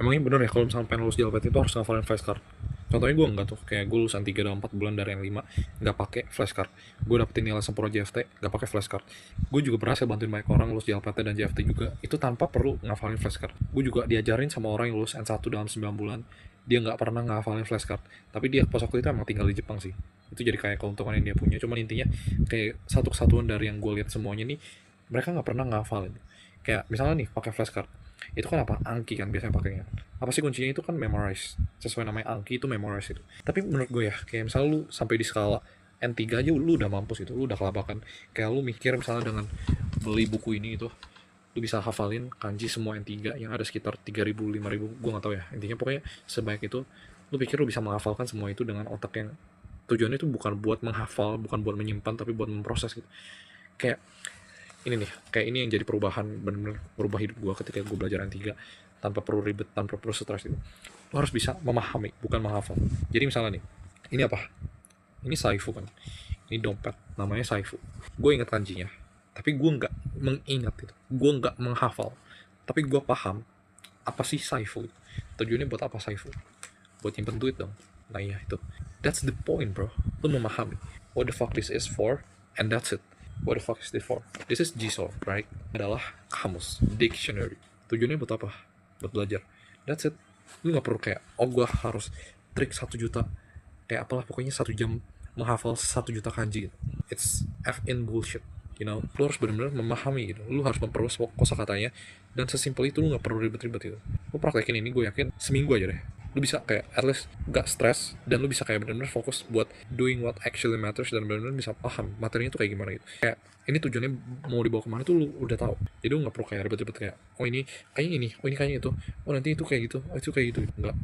Emangnya bener ya kalau misalnya pengen lulus JLPT itu harus ngafalin flashcard? Contohnya gue enggak tuh, kayak gue lulusan 3 dalam 4 bulan dari yang 5 nggak pakai flashcard. Gue dapetin nilai sempurna JFT nggak pakai flashcard. Gue juga berhasil bantuin banyak orang lulus JLPT dan JFT juga itu tanpa perlu ngafalin flashcard. Gue juga diajarin sama orang yang lulus N1 dalam 9 bulan, dia nggak pernah ngafalin flashcard, tapi dia pas waktu itu emang tinggal di Jepang sih. Itu jadi kayak keuntungan yang dia punya. Cuman intinya kayak satu kesatuan dari yang gue lihat semuanya nih, mereka nggak pernah ngafalin. Kayak misalnya nih pakai flashcard, itu kan apa, Anki kan biasanya pakainya. Apa sih kuncinya? Itu kan memorize, sesuai namanya Anki itu memorize itu. Tapi menurut gue ya, kayak misalnya lu sampai di skala N3 aja lu udah mampus itu, lu udah kelabakan. Kayak lu mikir misalnya dengan beli buku ini itu, lu bisa hafalin kanji semua N3 yang ada sekitar 3.000 5.000, gue gak tahu ya, intinya pokoknya sebaik itu. Lu pikir lu bisa menghafalkan semua itu dengan otak yang tujuannya itu bukan buat menghafal, bukan buat menyimpan, tapi buat memproses gitu. Kayak ini nih, kayak ini yang jadi perubahan, bener-bener merubah hidup gue ketika gue belajar N3 tanpa perlu ribet, tanpa perlu stres gitu. Lo harus bisa memahami, bukan menghafal. Jadi misalnya nih, ini apa? Ini Saifu kan, ini dompet, namanya Saifu. Gue ingat kanjinya, tapi gue nggak mengingat itu, gue nggak menghafal, tapi gue paham apa sih Saifu. Tujuannya buat apa Saifu? Buat nyimpen duit dong. Nah iya itu, that's the point bro. Lo memahami what the fuck this is for, and that's it. What the fuck is this for? This is Jisoo, right? Adalah kamus, dictionary. Tujuannya buat apa? Buat belajar. That's it. Lu nggak perlu kayak, oh gue harus trik 1 juta, kayak apalah pokoknya 1 jam menghafal 1 juta kanji gitu. It's F in bullshit. You know, lu harus benar-benar memahami gitu. Lu harus memperluas kosakatanya, dan sesimpel itu lu nggak perlu ribet-ribet gitu. Lu praktekin ini, gue yakin seminggu aja deh. Lu bisa kayak at least gak stres, dan lu bisa kayak benar-benar fokus buat doing what actually matters, dan benar-benar bisa paham materinya tuh kayak gimana gitu. Kayak ini tujuannya mau dibawa kemana tuh lu udah tahu. Jadi lu nggak perlu kayak ribet-ribet kayak, oh ini kayaknya ini, oh ini kayaknya itu, oh nanti itu kayak gitu, oh itu kayak gitu. Enggak,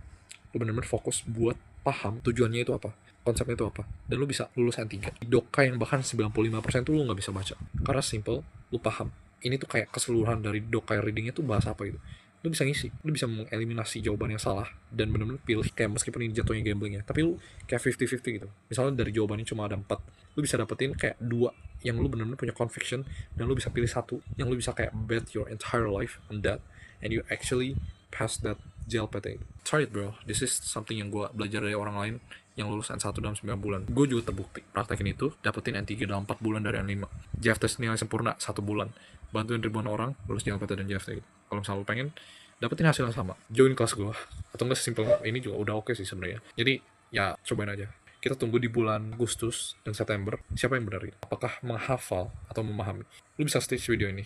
lu bener-bener fokus buat paham tujuannya itu apa, konsepnya itu apa, dan lu bisa lulus N3 doka yang bahkan 95% tuh lu nggak bisa baca karena simple, lu paham ini tuh kayak keseluruhan dari doka readingnya tuh bahas apa gitu. Lu bisa ngisi, lu bisa mengeliminasi jawaban yang salah dan bener-bener pilih, kayak meskipun ini jatuhnya gambling ya, tapi lu kayak 50-50 gitu. Misalnya dari jawabannya cuma ada 4, lu bisa dapetin kayak 2 yang lu bener-bener punya conviction, dan lu bisa pilih 1 yang lu bisa kayak bet your entire life on that, and you actually pass that JLPT. Try it bro, this is something yang gue belajar dari orang lain yang lulus N1 dalam 9 bulan. Gue juga terbukti praktekin itu, dapetin N3 dalam 4 bulan dari N5. JFT nilai sempurna 1 bulan, bantuin ribuan orang lulus JLPT dan JFT gitu. Kalau misalnya lo pengen dapetin hasil yang sama, join kelas gue, atau enggak sesimpel ini juga udah oke sih sebenarnya. Jadi ya cobain aja. Kita tunggu di bulan Agustus dan September siapa yang benar gitu. Apakah menghafal atau memahami. Lu bisa stitch video ini.